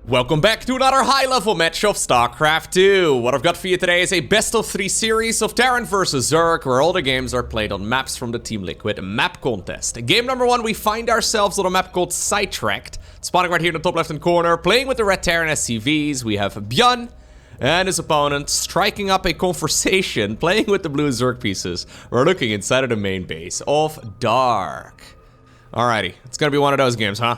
Welcome back to another high-level match of StarCraft 2. What I've got for you today is a best-of-3 series of Terran versus Zerg, where all the games are played on maps from the Team Liquid map contest. Game number 1, we find ourselves on a map called Sidetracked. Spawning right here in the top left-hand corner, playing with the red Terran SCVs. We have ByuN and his opponent striking up a conversation, playing with the blue Zerg pieces. We're looking inside of the main base of Dark. Alrighty, it's gonna be one of those games, huh?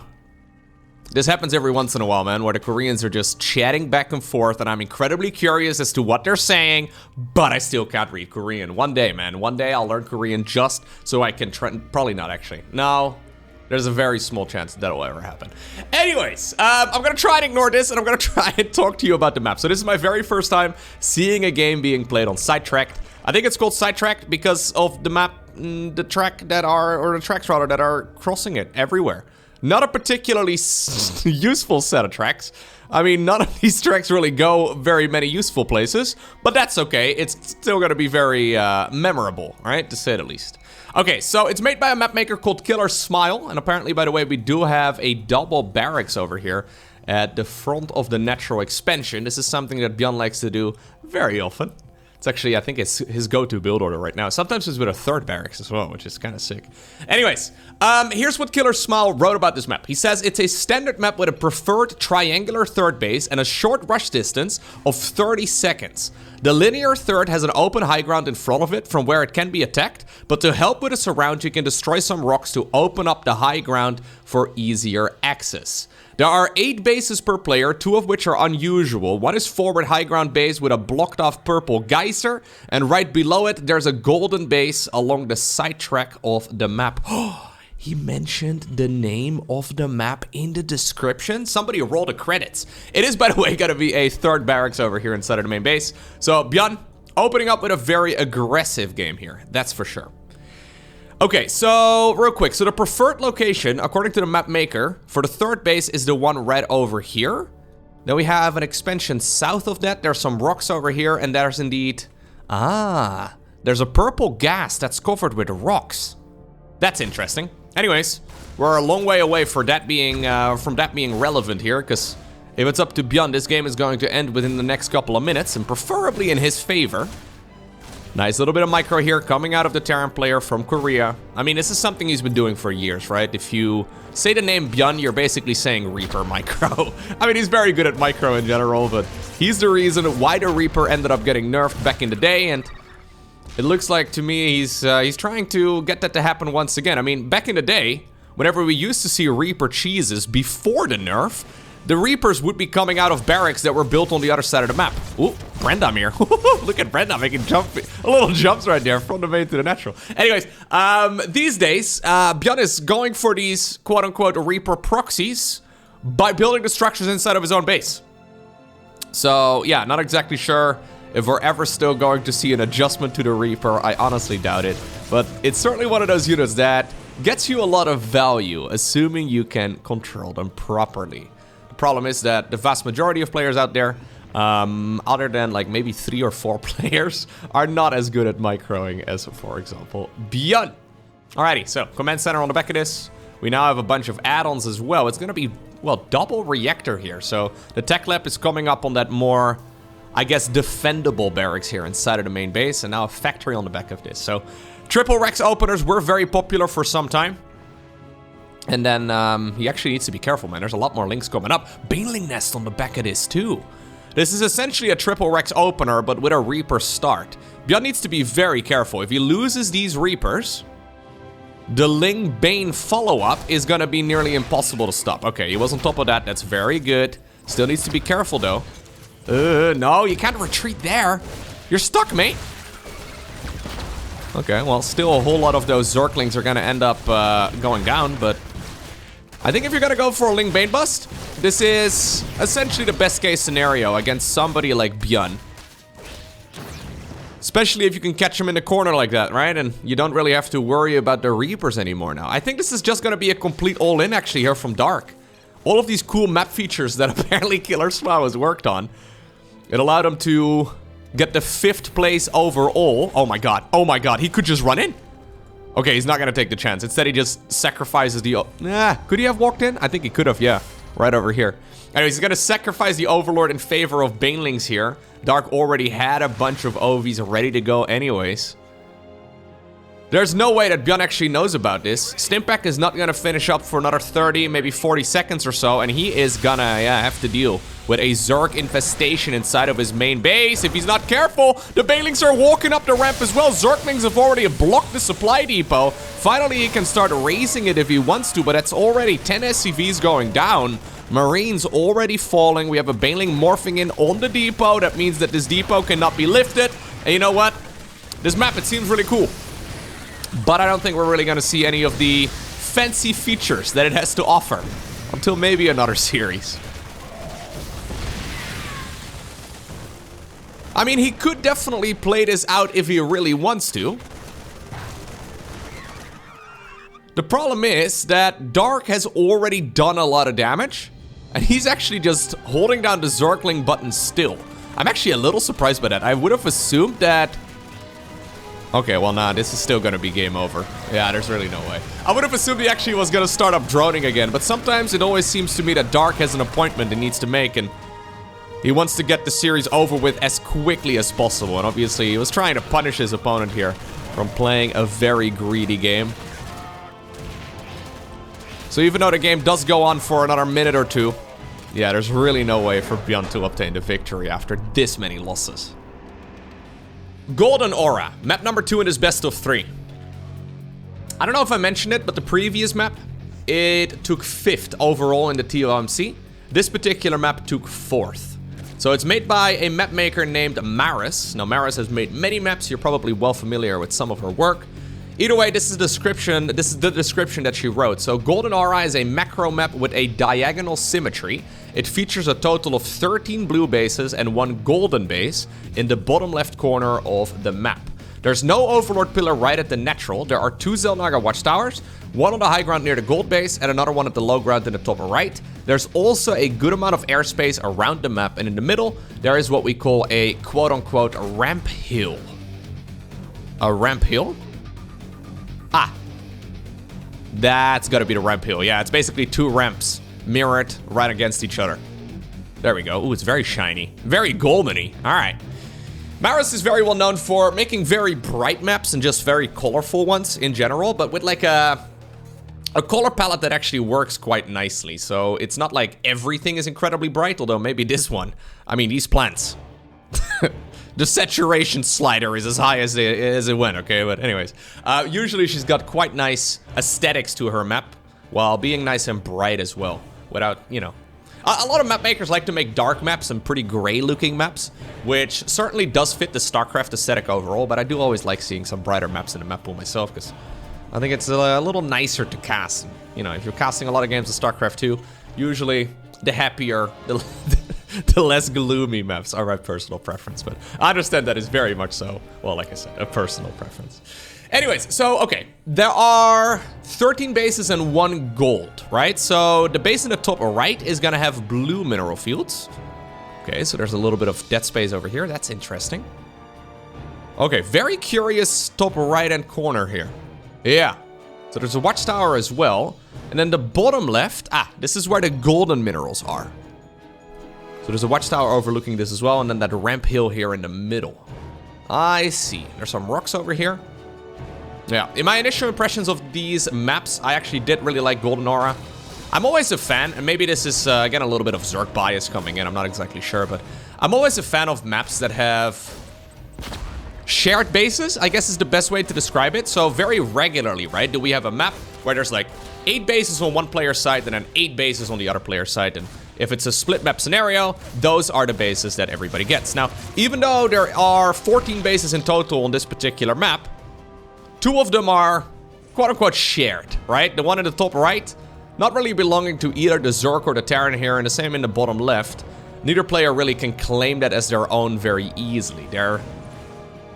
This happens every once in a while, man, where the Koreans are just chatting back and forth, and I'm incredibly curious as to what they're saying, but I still can't read Korean. One day, man, one day I'll learn Korean just so I can probably not, actually. No, there's a very small chance that will ever happen. Anyways, I'm gonna try and ignore this, and I'm gonna try and talk to you about the map. So this is my very first time seeing a game being played on Sidetracked. I think it's called Sidetracked because of the map, the tracks that are crossing it everywhere. Not a particularly useful set of tracks. I mean, none of these tracks really go very many useful places, but that's okay. It's still gonna be very memorable, right? To say the least. Okay, so it's made by a map maker called Killer Smile, and apparently, by the way, we do have a double barracks over here at the front of the natural expansion. This is something that ByuN likes to do very often. It's actually, I think it's his go-to build order right now. Sometimes it's with a third barracks as well, which is kind of sick. Anyways, here's what Killer Smile wrote about this map. He says, it's a standard map with a preferred triangular third base and a short rush distance of 30 seconds. The linear third has an open high ground in front of it from where it can be attacked, but to help with a surround, you can destroy some rocks to open up the high ground for easier access. There are 8 bases per player, 2 of which are unusual. One is forward high ground base with a blocked off purple geyser, and right below it there's a golden base along the side track of the map. He mentioned the name of the map in the description. Somebody roll the credits. It is, by the way, gonna be a third barracks over here inside of the main base. So ByuN opening up with a very aggressive game here, that's for sure. Okay, so real quick, so the preferred location, according to the map maker, for the third base is the one right over here. Then we have an expansion south of that. There's some rocks over here, and there's indeed, there's a purple gas that's covered with rocks. That's interesting. Anyways, we're a long way away for that being, from that being relevant here, because if it's up to ByuN, this game is going to end within the next couple of minutes, and preferably in his favor. Nice little bit of micro here coming out of the Terran player from Korea. I mean, this is something he's been doing for years, right? If you say the name ByuN, you're basically saying Reaper micro. I mean, he's very good at micro in general, but he's the reason why the Reaper ended up getting nerfed back in the day, and it looks like to me he's trying to get that to happen once again. I mean, back in the day, whenever we used to see Reaper cheeses before the nerf, the Reapers would be coming out of barracks that were built on the other side of the map. Ooh, Brenda here. Look at Brenda making little jumps right there from the main to the natural. Anyways, these days, ByuN is going for these quote-unquote Reaper proxies by building the structures inside of his own base. So, yeah, not exactly sure if we're ever still going to see an adjustment to the Reaper. I honestly doubt it. But it's certainly one of those units that gets you a lot of value, assuming you can control them properly. Problem is that the vast majority of players out there, other than like maybe 3 or 4 players, are not as good at microing as, for example, ByuN. Alrighty, so command center on the back of this. We now have a bunch of add-ons as well. It's gonna be, well, double reactor here. So the tech lab is coming up on that more, I guess, defendable barracks here inside of the main base, and now a factory on the back of this. So triple Rex openers were very popular for some time. And then, he actually needs to be careful, man. There's a lot more links coming up. Baneling Nest on the back of this, too. This is essentially a triple Rex opener, but with a Reaper start. ByuN needs to be very careful. If he loses these Reapers, the Ling Bane follow-up is gonna be nearly impossible to stop. Okay, he was on top of that. That's very good. Still needs to be careful, though. No, you can't retreat there. You're stuck, mate. Okay, well, still a whole lot of those Zerglings are gonna end up going down, but I think if you're gonna go for a Ling Bane bust, this is essentially the best case scenario against somebody like ByuN. Especially if you can catch him in the corner like that, right? And you don't really have to worry about the Reapers anymore now. I think this is just gonna be a complete all-in actually here from Dark. All of these cool map features that apparently Killer Smile has worked on, it allowed him to get the 5th place overall. Oh my god, he could just run in. Okay, he's not gonna take the chance. Instead, he just sacrifices the... could he have walked in? I think he could have, yeah. Right over here. Anyways, he's gonna sacrifice the Overlord in favor of Banelings here. Dark already had a bunch of OVs ready to go anyways. There's no way that ByuN actually knows about this. Stimpack is not gonna finish up for another 30, maybe 40 seconds or so, and he is gonna, have to deal with a Zerg infestation inside of his main base. If he's not careful, the Banelings are walking up the ramp as well. Zerglings have already blocked the supply depot. Finally, he can start raising it if he wants to, but that's already 10 SCVs going down. Marines already falling. We have a Baneling morphing in on the depot. That means that this depot cannot be lifted. And you know what? This map, it seems really cool. But I don't think we're really gonna see any of the fancy features that it has to offer until maybe another series. I mean, he could definitely play this out if he really wants to. The problem is that Dark has already done a lot of damage, and he's actually just holding down the Zergling button still. I'm actually a little surprised by that. I would have assumed that... Okay, well, nah, this is still gonna be game over. Yeah, there's really no way. I would have assumed he actually was gonna start up droning again, but sometimes it always seems to me that Dark has an appointment he needs to make, and he wants to get the series over with as quickly as possible. And obviously, he was trying to punish his opponent here from playing a very greedy game. So even though the game does go on for another minute or two, yeah, there's really no way for ByuN to obtain the victory after this many losses. Golden Aura, map number 2 in this best of 3. I don't know if I mentioned it, but the previous map, it took 5th overall in the TLMC. This particular map took 4th. So it's made by a map maker named Maris. Now, Maris has made many maps. You're probably well familiar with some of her work. Either way, this is the description that she wrote. So Golden Aura is a macro map with a diagonal symmetry. It features a total of 13 blue bases and 1 golden base in the bottom left corner of the map. There's no Overlord pillar right at the natural. There are 2 Xel'Naga watchtowers, one on the high ground near the gold base and another one at the low ground in the top right. There's also a good amount of airspace around the map, and in the middle, there is what we call a quote-unquote ramp hill. A ramp hill? Ah, that's gotta be the ramp hill. Yeah, it's basically 2 ramps mirrored right against each other. There we go. Ooh, it's very shiny. Very golden-y. All right. Maris is very well known for making very bright maps and just very colorful ones in general, but with like a color palette that actually works quite nicely. So it's not like everything is incredibly bright, although maybe this one. I mean, these plants. The saturation slider is as high as it went, okay? But anyways, usually she's got quite nice aesthetics to her map, while being nice and bright as well, without, you know. A lot of map makers like to make dark maps and pretty gray-looking maps, which certainly does fit the StarCraft aesthetic overall, but I do always like seeing some brighter maps in the map pool myself, because I think it's a little nicer to cast. You know, if you're casting a lot of games of StarCraft 2, usually the happier, the less gloomy maps are my personal preference, but I understand that is very much so, well, like I said, a personal preference. Anyways, so, okay, there are 13 bases and 1 gold, right? So the base in the top right is gonna have blue mineral fields. Okay, so there's a little bit of dead space over here. That's interesting. Okay, very curious top right-hand corner here. Yeah, so there's a watchtower as well. And then the bottom left, this is where the golden minerals are. So there's a watchtower overlooking this as well, and then that ramp hill here in the middle. I see. There's some rocks over here. Yeah, in my initial impressions of these maps, I actually did really like Golden Aura. I'm always a fan, and maybe this is, again, a little bit of Zerg bias coming in, I'm not exactly sure, but I'm always a fan of maps that have shared bases, I guess is the best way to describe it. So very regularly, right, do we have a map where there's like 8 bases on one player's side and then 8 bases on the other player's side, and if it's a split map scenario, those are the bases that everybody gets. Now, even though there are 14 bases in total on this particular map, 2 of them are quote-unquote shared, right? The one in the top right, not really belonging to either the Zerg or the Terran here, and the same in the bottom left. Neither player really can claim that as their own very easily. They're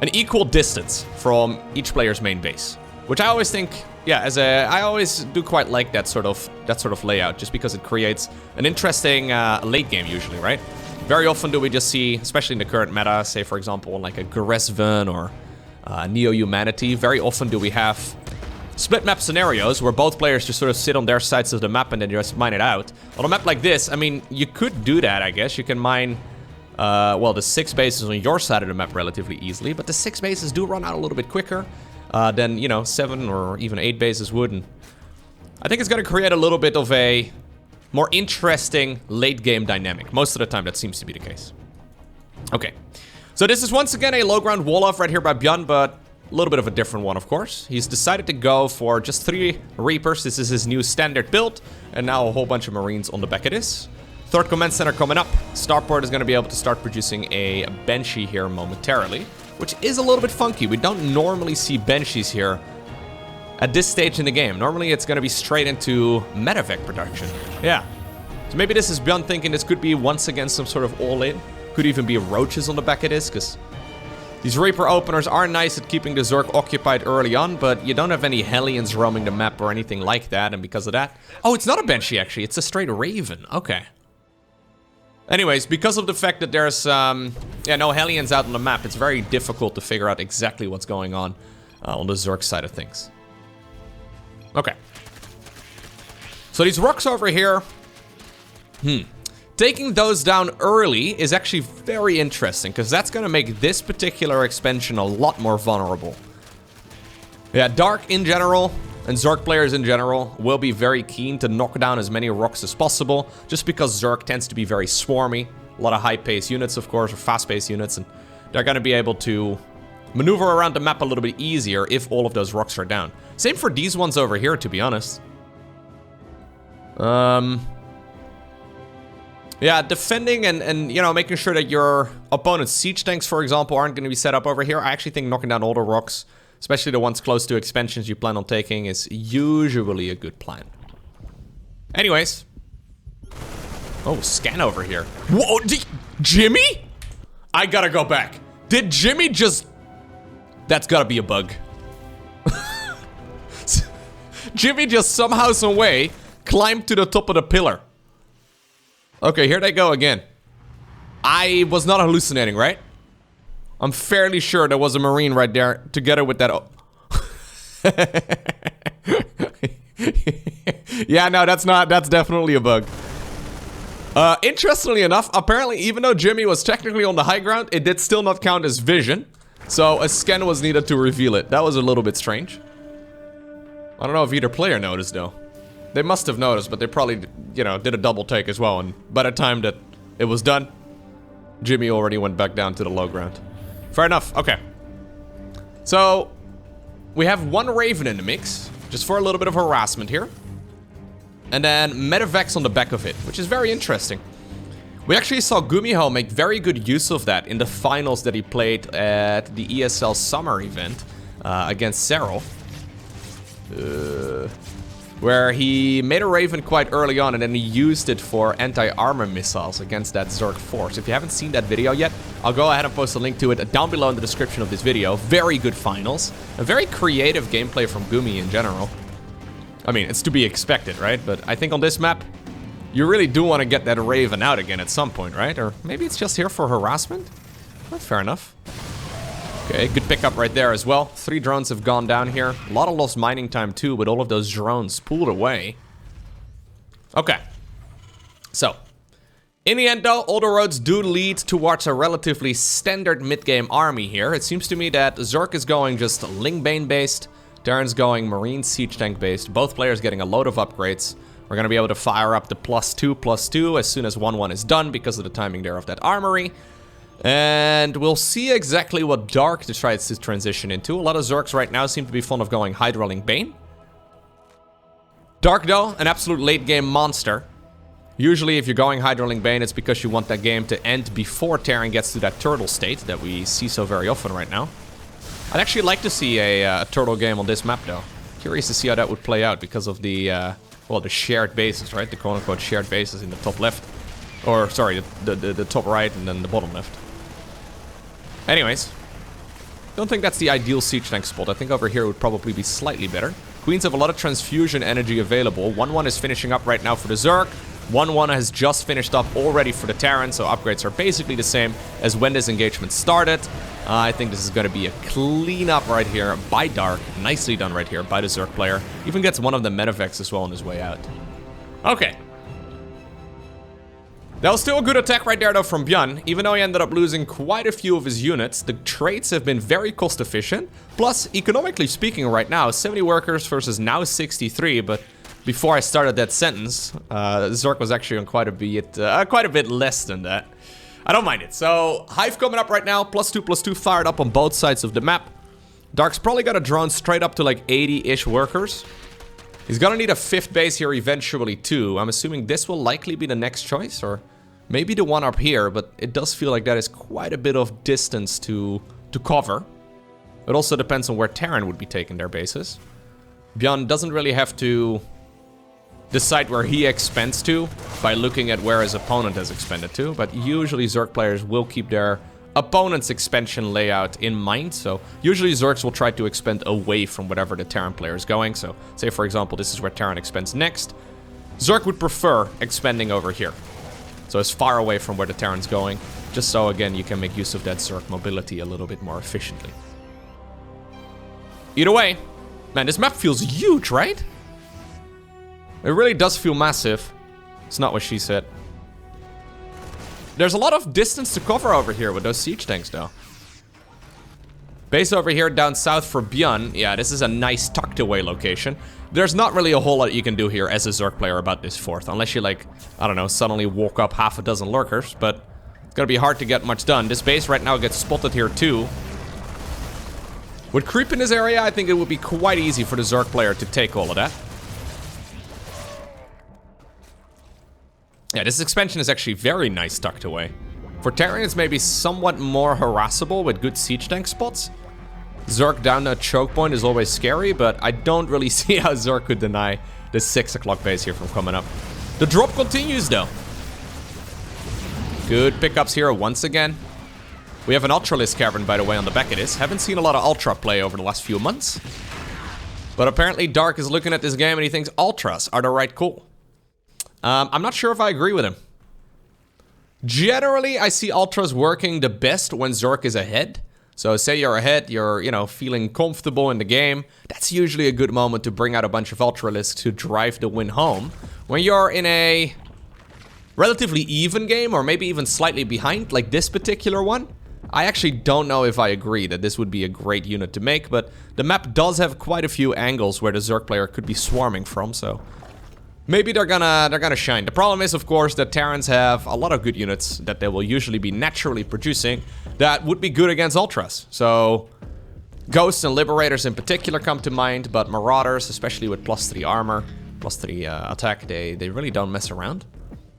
an equal distance from each player's main base, which I always think, yeah, I always do quite like that sort of layout, just because it creates an interesting late game usually, right? Very often do we just see, especially in the current meta, say for example, like a Geresven or Neo-Humanity, very often do we have split map scenarios where both players just sort of sit on their sides of the map and then just mine it out. On a map like this, I mean, you could do that, I guess. You can mine, well, the 6 bases on your side of the map relatively easily, but the 6 bases do run out a little bit quicker than, you know, 7 or even 8 bases would. And I think it's going to create a little bit of a more interesting late game dynamic. Most of the time, that seems to be the case. Okay, so this is once again a low ground wall off right here by ByuN, but a little bit of a different one, of course. He's decided to go for just 3 Reapers. This is his new standard build, and now a whole bunch of Marines on the back of this. 3rd Command Center coming up. Starport is going to be able to start producing a Banshee here momentarily, which is a little bit funky. We don't normally see Banshees here at this stage in the game. Normally it's going to be straight into medevac production. Yeah. So maybe this is ByuN thinking this could be once again some sort of all-in. Could even be roaches on the back of this, because these Reaper openers are nice at keeping the Zerg occupied early on, but you don't have any Hellions roaming the map or anything like that, and because of that... Oh, it's not a Banshee, actually. It's a straight Raven. Okay. Anyways, because of the fact that there's, no Hellions out on the map, it's very difficult to figure out exactly what's going on the Zerg side of things. Okay. So these rocks over here... Taking those down early is actually very interesting, because that's going to make this particular expansion a lot more vulnerable. Yeah, Dark in general, and Zerg players in general, will be very keen to knock down as many rocks as possible, just because Zerg tends to be very swarmy. A lot of high-paced units, of course, or fast-paced units, and they're going to be able to maneuver around the map a little bit easier if all of those rocks are down. Same for these ones over here, to be honest. Yeah, defending and you know, making sure that your opponent's siege tanks, for example, aren't going to be set up over here. I actually think knocking down all the rocks, especially the ones close to expansions you plan on taking, is usually a good plan. Anyways. Oh, scan over here. Whoa, Jimmy? I gotta go back. Did Jimmy just... That's gotta be a bug. Jimmy just somehow, some way, climbed to the top of the pillar. Okay, here they go again. I was not hallucinating, right? I'm fairly sure there was a Marine right there, together with that... Yeah, no, that's definitely a bug. Interestingly enough, apparently, even though Jimmy was technically on the high ground, it did still not count as vision. So a scan was needed to reveal it. That was a little bit strange. I don't know if either player noticed, though. They must have noticed, but they probably, you know, did a double take as well. And by the time that it was done, Jimmy already went back down to the low ground. Fair enough. Okay. So, we have 1 Raven in the mix, just for a little bit of harassment here. And then medevacs on the back of it, which is very interesting. We actually saw Gumiho make very good use of that in the finals that he played at the ESL summer event against Serral. Where he made a Raven quite early on, and then he used it for anti-armor missiles against that Zerg force. If you haven't seen that video yet, I'll go ahead and post a link to it down below in the description of this video. Very good finals. A very creative gameplay from Gumi in general. I mean, it's to be expected, right? But I think on this map, you really do want to get that Raven out again at some point, right? Or maybe it's just here for harassment? Well, fair enough. Okay, good pickup right there as well. 3 drones have gone down here. A lot of lost mining time too, with all of those drones pulled away. Okay. So, in the end though, all the roads do lead towards a relatively standard mid-game army here. It seems to me that Zerg is going just Lingbane based, Terran's going Marine Siege Tank based, both players getting a load of upgrades. We're going to be able to fire up the +2/+2 as soon as 1/1 is done because of the timing there of that armory. And we'll see exactly what Dark decides to transition into. A lot of Zergs right now seem to be fond of going Hydra-Link Bane. Dark, though, an absolute late-game monster. Usually, if you're going Hydra-Link Bane, it's because you want that game to end before Terran gets to that turtle state that we see so very often right now. I'd actually like to see a turtle game on this map, though. Curious to see how that would play out because of the, well, the shared bases, right? The quote-unquote shared bases in the top left. Or, sorry, the top right and then the bottom left. Anyways, don't think that's the ideal siege tank spot. I think over here would probably be slightly better. Queens have a lot of transfusion energy available. 1/1 is finishing up right now for the Zerg. 1-1 has just finished up already for the Terran, so upgrades are basically the same as when this engagement started. I think this is going to be a cleanup right here by Dark. Nicely done right here by the Zerg player. Even gets one of the medevacs as well on his way out. Okay. That was still a good attack right there though from ByuN. Even though he ended up losing quite a few of his units, the trades have been very cost efficient. Plus, economically speaking right now, 70 workers versus now 63, but before I started that sentence, Zerg was actually on quite a bit less than that. I don't mind it. So, Hive coming up right now, +2/+2 fired up on both sides of the map. Dark's probably got a drone straight up to like 80-ish workers. He's gonna need a 5th base here eventually too. I'm assuming this will likely be the next choice, or maybe the one up here, but it does feel like that is quite a bit of distance to cover. It also depends on where Terran would be taking their bases. ByuN doesn't really have to decide where he expends to by looking at where his opponent has expended to, but usually Zerg players will keep their opponent's expansion layout in mind, so usually Zergs will try to expend away from whatever the Terran player is going. So say for example this is where Terran expends next, Zerg would prefer expending over here, so as far away from where the Terran's going, just so again you can make use of that Zerg mobility a little bit more efficiently. Either way, man, this map feels huge, right? It really does feel massive. It's not what she said. There's a lot of distance to cover over here with those siege tanks, though. Base over here down south for ByuN. Yeah, this is a nice tucked away location. There's not really a whole lot you can do here as a Zerg player about this fort. Unless you, like, I don't know, suddenly walk up half a dozen lurkers. But it's gonna be hard to get much done. This base right now gets spotted here, too. With creep in this area, I think it would be quite easy for the Zerg player to take all of that. Yeah, this expansion is actually very nice tucked away. For Terran, it's maybe somewhat more harassable with good siege tank spots. Zerg down a choke point is always scary, but I don't really see how Zerg could deny this 6 o'clock base here from coming up. The drop continues, though. Good pickups here once again. We have an Ultralisk cavern, by the way, on the back of this. Haven't seen a lot of Ultra play over the last few months. But apparently Dark is looking at this game and he thinks Ultras are the right call. I'm not sure if I agree with him. Generally, I see Ultras working the best when Zerg is ahead. So say you're ahead, you're, you know, feeling comfortable in the game. That's usually a good moment to bring out a bunch of Ultralisks to drive the win home. When you're in a relatively even game, or maybe even slightly behind, like this particular one, I actually don't know if I agree that this would be a great unit to make, but the map does have quite a few angles where the Zerg player could be swarming from, so maybe they're gonna shine. The problem is, of course, that Terrans have a lot of good units that they will usually be naturally producing that would be good against Ultras. So Ghosts and Liberators in particular come to mind, but Marauders, especially with +3 armor, +3 attack, they really don't mess around.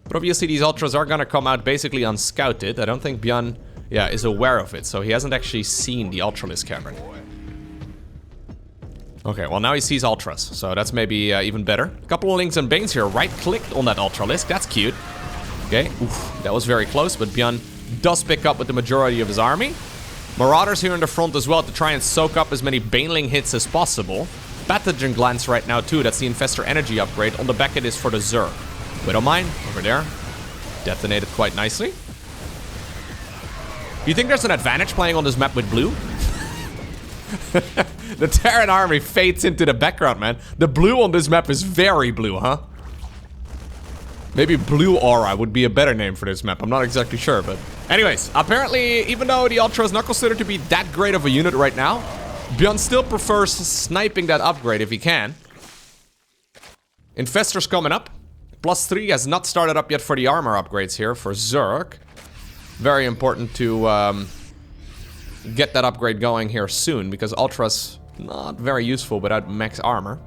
But obviously these Ultras are gonna come out basically unscouted. I don't think ByuN, yeah, is aware of it, so he hasn't actually seen the Ultralisk cavern. Okay, well now he sees Ultras, so that's maybe even better. A couple of Links and Banes here, right-clicked on that Ultralisk, that's cute. Okay, oof, that was very close, but ByuN does pick up with the majority of his army. Marauders here in the front as well to try and soak up as many Baneling hits as possible. Pathogen Glance right now too, that's the Infestor Energy upgrade. On the back it is for the Zerg. Widowmine, over there. Detonated quite nicely. Do you think there's an advantage playing on this map with blue? The Terran army fades into the background, man. The blue on this map is very blue, huh? Maybe Blue Aura would be a better name for this map. I'm not exactly sure, but... Anyways, apparently, even though the Ultra is not considered to be that great of a unit right now, ByuN still prefers sniping that upgrade if he can. Infestor's coming up. +3 has not started up yet for the armor upgrades here for Zerg. Very important to get that upgrade going here soon, because Ultra's not very useful without max armor.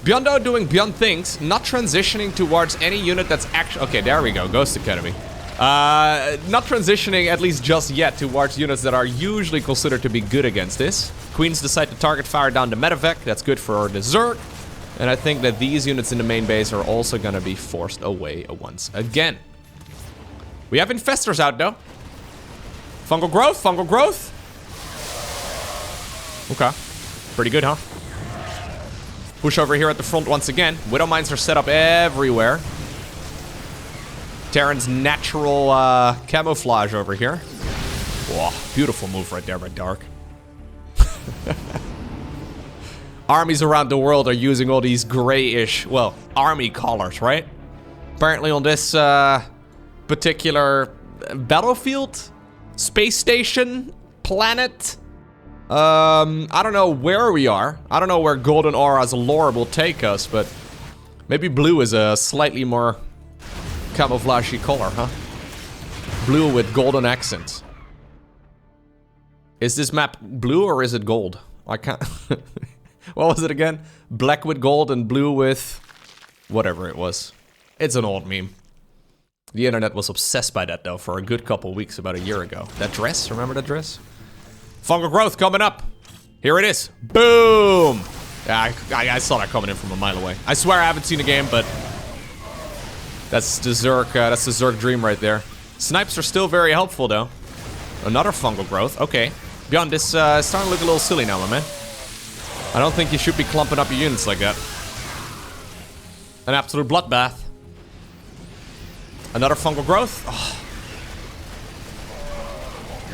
ByuN though doing ByuN things, not transitioning towards any unit that's actually... Okay, there we go, Ghost Academy. Not transitioning, at least just yet, towards units that are usually considered to be good against this. Queens decide to target fire down the medevac, that's good for the Zerg. And I think that these units in the main base are also gonna be forced away once again. We have Infestors out though. Fungal growth, fungal growth. Okay, pretty good, huh? Push over here at the front once again. Widow mines are set up everywhere. Terran's natural camouflage over here. Whoa, beautiful move right there by Dark. Armies around the world are using all these grayish, well, army colors, right? Apparently on this particular battlefield, space station, planet, I don't know where we are. I don't know where Golden Aura's lore will take us, but maybe blue is a slightly more camouflagey color, huh? Blue with golden accents. Is this map blue or is it gold? I can't... What was it again? Black with gold and blue with... whatever it was. It's an old meme. The internet was obsessed by that though for a good couple weeks about a year ago. That dress, remember that dress? Fungal growth coming up. Here it is. Boom! Yeah, I saw that coming in from a mile away. I swear I haven't seen the game, but... that's the Zerg dream right there. Snipes are still very helpful though. Another fungal growth, okay. ByuN, this is starting to look a little silly now, my man. I don't think you should be clumping up your units like that. An absolute bloodbath. Another fungal growth. Oh.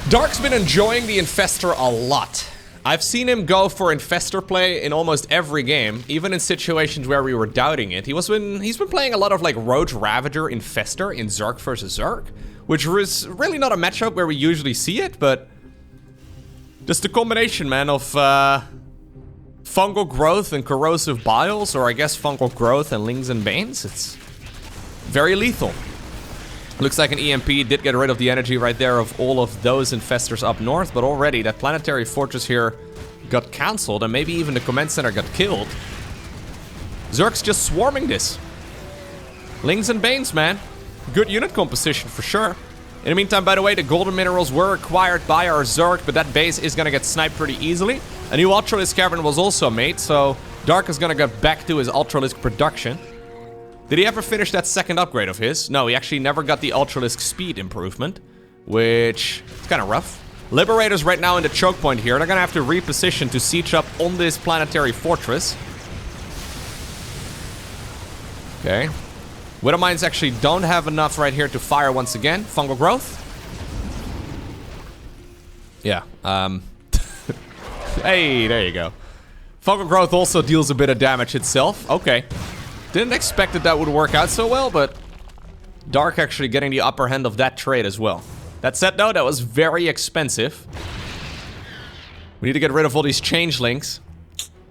Dark's been enjoying the Infestor a lot. I've seen him go for Infestor play in almost every game, even in situations where we were doubting it. He's been playing a lot of like Roach Ravager Infestor in Zerg versus Zerg, which was really not a matchup where we usually see it, but just the combination, man, of fungal growth and corrosive biles, or I guess fungal growth and Lings and Banes, it's very lethal. Looks like an EMP did get rid of the energy right there of all of those infestors up north, but already that planetary fortress here got cancelled, and maybe even the command center got killed. Zerg's just swarming this. Lings and Banes, man. Good unit composition for sure. In the meantime, by the way, the golden minerals were acquired by our Zerg, but that base is gonna get sniped pretty easily. A new Ultralisk cavern was also made, so Dark is gonna get back to his Ultralisk production. Did he ever finish that second upgrade of his? No, he actually never got the Ultralisk speed improvement, which is kind of rough. Liberators right now in the choke point here. They're gonna have to reposition to siege up on this planetary fortress. Okay. Widow mines actually don't have enough right here to fire once again. Fungal growth. Yeah. Hey, there you go. Fungal growth also deals a bit of damage itself. Okay. Didn't expect that would work out so well, but Dark actually getting the upper hand of that trade as well. That said though, that was very expensive. We need to get rid of all these changelings.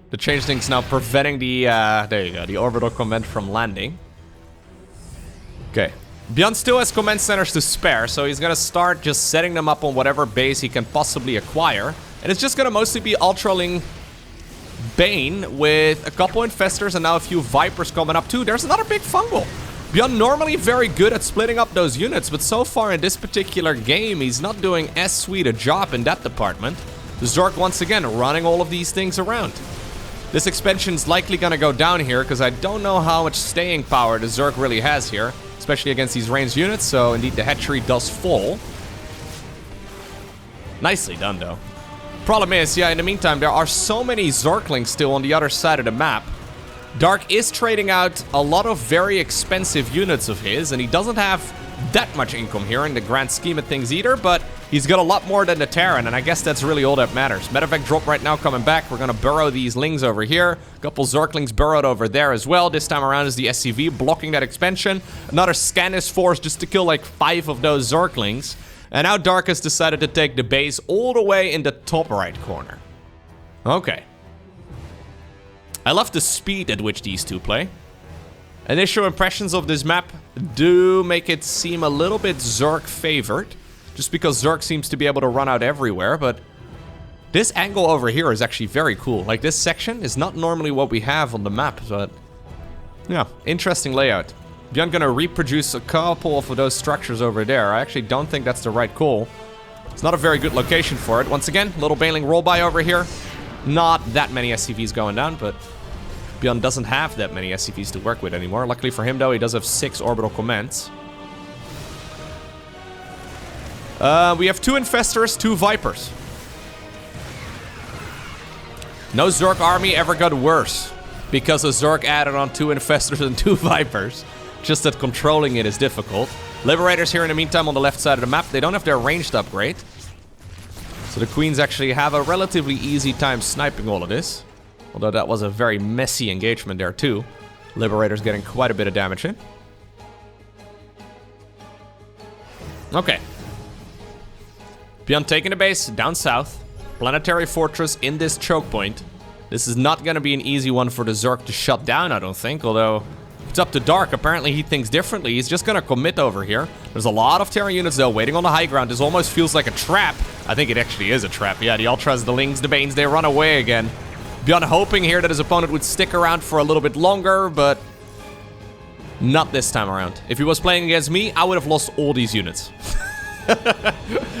The changelings now preventing the, there you go, the orbital command from landing. Okay. ByuN still has command centers to spare, so he's gonna start just setting them up on whatever base he can possibly acquire. And it's just gonna mostly be Ultraling Bane with a couple Infestors and now a few Vipers coming up too. There's another big fungal. ByuN normally very good at splitting up those units, but so far in this particular game, he's not doing as sweet a job in that department. The Zerg once again running all of these things around. This expansion's likely gonna go down here because I don't know how much staying power the Zerg really has here, especially against these ranged units, so indeed the hatchery does fall. Nicely done though. Problem is, yeah, in the meantime, there are so many Zerglings still on the other side of the map. Dark is trading out a lot of very expensive units of his, and he doesn't have that much income here in the grand scheme of things either, but he's got a lot more than the Terran, and I guess that's really all that matters. Medevac drop right now coming back. We're gonna burrow these Lings over here. A couple Zerglings burrowed over there as well. This time around is the SCV blocking that expansion. Another scan is forced just to kill like 5 of those Zerglings. And now Dark has decided to take the base all the way in the top right corner. Okay. I love the speed at which these two play. Initial impressions of this map do make it seem a little bit Zerg favored, just because Zerg seems to be able to run out everywhere, but this angle over here is actually very cool. Like, this section is not normally what we have on the map, but yeah, interesting layout. ByuN gonna reproduce a couple of those structures over there. I actually don't think that's the right call. It's not a very good location for it. Once again, little Baneling roll-by over here. Not that many SCVs going down, but ByuN doesn't have that many SCVs to work with anymore. Luckily for him, though, he does have 6 orbital commands. We have 2 Infestors, 2 Vipers. No Zerg army ever got worse. because a Zerg added on 2 Infestors and 2 Vipers. Just that controlling it is difficult. Liberators here in the meantime on the left side of the map. They don't have their ranged upgrade. So the Queens actually have a relatively easy time sniping all of this. Although that was a very messy engagement there too. Liberators getting quite a bit of damage in. Okay. ByuN taking the base down south. Planetary Fortress in this choke point. This is not going to be an easy one for the Zerg to shut down, I don't think. Although, it's up to Dark. Apparently, he thinks differently. He's just going to commit over here. There's a lot of Terran units, though, waiting on the high ground. This almost feels like a trap. I think it actually is a trap. Yeah, the Ultras, the Lings, the Banes, they run away again. ByuN hoping here that his opponent would stick around for a little bit longer, but not this time around. If he was playing against me, I would have lost all these units.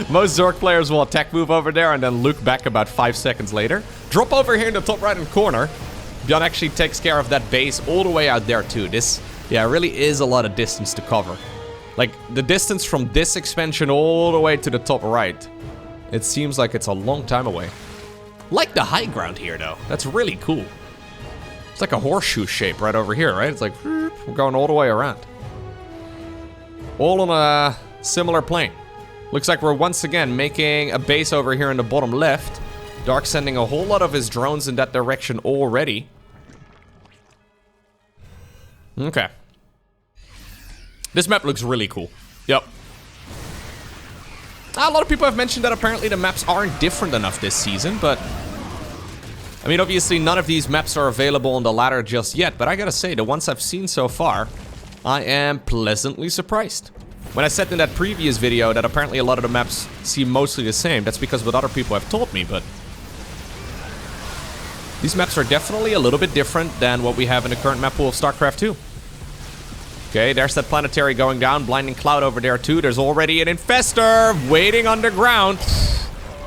Most Zerg players will attack move over there and then look back about 5 seconds later. Drop over here in the top right-hand corner. ByuN actually takes care of that base all the way out there too. This, yeah, really is a lot of distance to cover. Like, the distance from this expansion all the way to the top right. It seems like it's a long time away. Like the high ground here, though. That's really cool. It's like a horseshoe shape right over here, right? It's like, we're going all the way around. All on a similar plane. Looks like we're once again making a base over here in the bottom left. Dark sending a whole lot of his drones in that direction already. Okay. This map looks really cool. Yep. A lot of people have mentioned that apparently the maps aren't different enough this season, but I mean, obviously none of these maps are available on the ladder just yet, but I gotta say, the ones I've seen so far, I am pleasantly surprised. When I said in that previous video that apparently a lot of the maps seem mostly the same, that's because what other people have told me, but these maps are definitely a little bit different than what we have in the current map pool of StarCraft 2. Okay, there's that planetary going down, blinding cloud over there too. There's already an infestor waiting underground.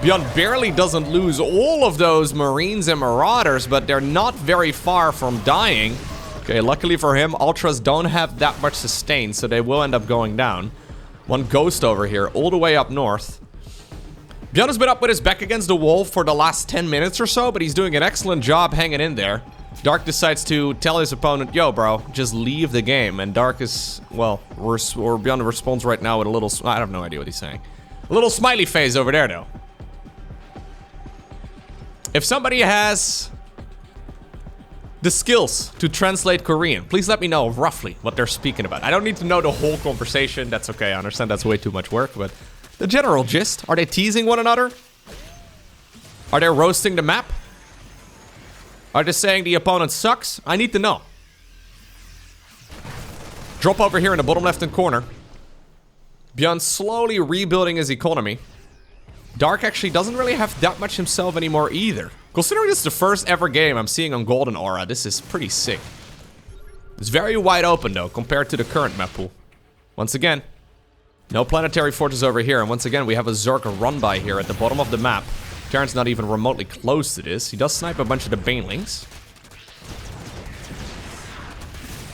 ByuN barely doesn't lose all of those Marines and Marauders, but they're not very far from dying. Okay, luckily for him, Ultras don't have that much sustain, so they will end up going down. One Ghost over here, all the way up north. ByuN has been up with his back against the wall for the last 10 minutes or so, but he's doing an excellent job hanging in there. Dark decides to tell his opponent, yo, bro, just leave the game. And Dark is, well, or ByuN responds right now with a little, I have no idea what he's saying. A little smiley face over there, though. If somebody has the skills to translate Korean, please let me know roughly what they're speaking about. I don't need to know the whole conversation. That's okay. I understand that's way too much work, but the general gist. Are they teasing one another? Are they roasting the map? Are they saying the opponent sucks? I need to know. Drop over here in the bottom left-hand corner. ByuN slowly rebuilding his economy. Dark actually doesn't really have that much himself anymore either. Considering this is the first ever game I'm seeing on Golden Aura, this is pretty sick. It's very wide open though, compared to the current map pool. Once again, no planetary fortress over here, and once again we have a Zerg run by here at the bottom of the map. Terran's not even remotely close to this. He does snipe a bunch of the Banelings.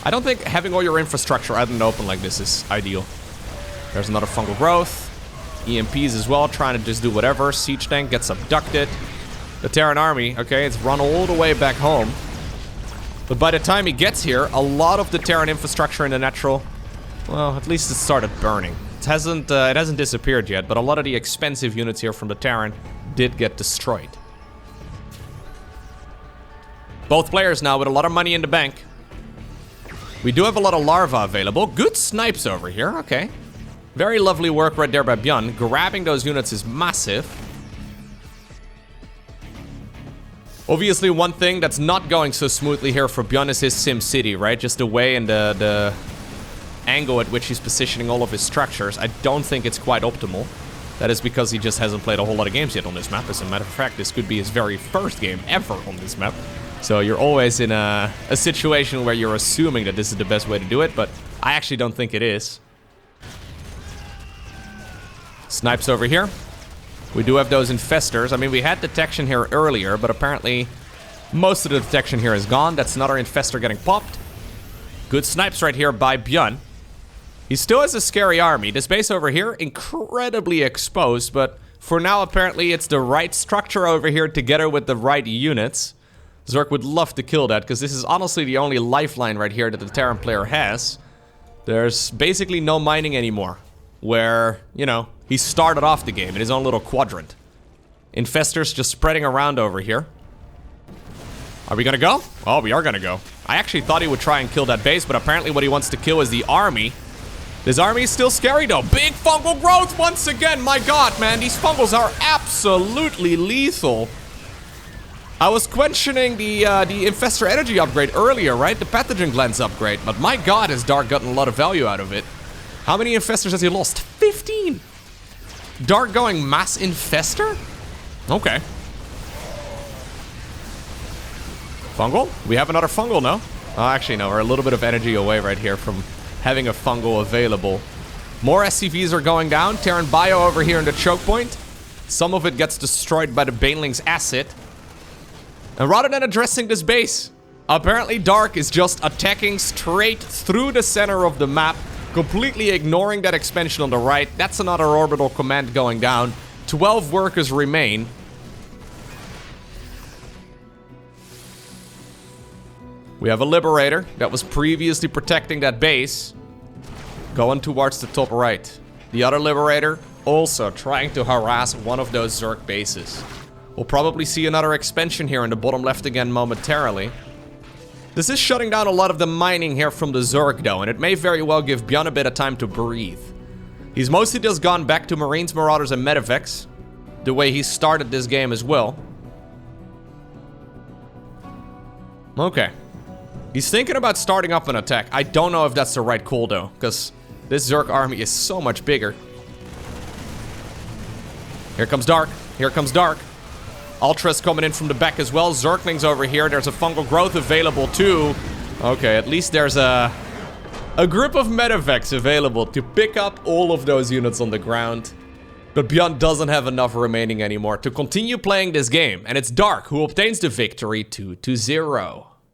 I don't think having all your infrastructure out in the open like this is ideal. There's another fungal growth. EMPs as well, trying to just do whatever. Siege tank gets abducted. The Terran army, okay, it's run all the way back home. But by the time he gets here, a lot of the Terran infrastructure in the natural, well, at least it started burning. It hasn't disappeared yet, but a lot of the expensive units here from the Terran did get destroyed. Both players now with a lot of money in the bank. We do have a lot of larvae available. Good snipes over here, okay. Very lovely work right there by ByuN. Grabbing those units is massive. Obviously, one thing that's not going so smoothly here for ByuN is his Sim City, right? Just the way and the angle at which he's positioning all of his structures. I don't think it's quite optimal. That is because he just hasn't played a whole lot of games yet on this map. As a matter of fact, this could be his very first game ever on this map. So you're always in a situation where you're assuming that this is the best way to do it, but I actually don't think it is. Snipes over here. We do have those infestors. I mean, we had detection here earlier, but apparently most of the detection here is gone. That's another infestor getting popped. Good snipes right here by ByuN. He still has a scary army. This base over here, incredibly exposed, but for now, apparently, it's the right structure over here together with the right units. Zerg would love to kill that, because this is honestly the only lifeline right here that the Terran player has. There's basically no mining anymore, where, you know, he started off the game in his own little quadrant. Infestors just spreading around over here. Are we gonna go? Oh, we are gonna go. I actually thought he would try and kill that base, but apparently what he wants to kill is the army. This army is still scary though. Big fungal growth once again. My god, man, these fungals are absolutely lethal. I was questioning the Infestor Energy upgrade earlier, right? The Pathogen Glands upgrade. But my god, has Dark gotten a lot of value out of it. How many Infestors has he lost? 15! Dark going Mass Infestor? Okay. Fungal? We have another fungal, no? Oh, actually, no. We're a little bit of energy away right here from having a fungal available. More SCVs are going down. Terran Bio over here in the choke point. Some of it gets destroyed by the Baneling's acid. And rather than addressing this base, apparently Dark is just attacking straight through the center of the map, completely ignoring that expansion on the right. That's another orbital command going down. 12 workers remain. We have a Liberator that was previously protecting that base, going towards the top right. The other Liberator also trying to harass one of those Zerg bases. We'll probably see another expansion here in the bottom left again momentarily. This is shutting down a lot of the mining here from the Zerg though, and it may very well give ByuN a bit of time to breathe. He's mostly just gone back to Marines, Marauders, and Medivacs, the way he started this game as well. Okay. He's thinking about starting up an attack. I don't know if that's the right call though, because this Zerg army is so much bigger. Here comes Dark. Here comes Dark. Ultras coming in from the back as well. Zerglings over here. There's a fungal growth available too. Okay, at least there's a group of Medivacs available to pick up all of those units on the ground. But ByuN doesn't have enough remaining anymore to continue playing this game. And it's Dark who obtains the victory 2-0.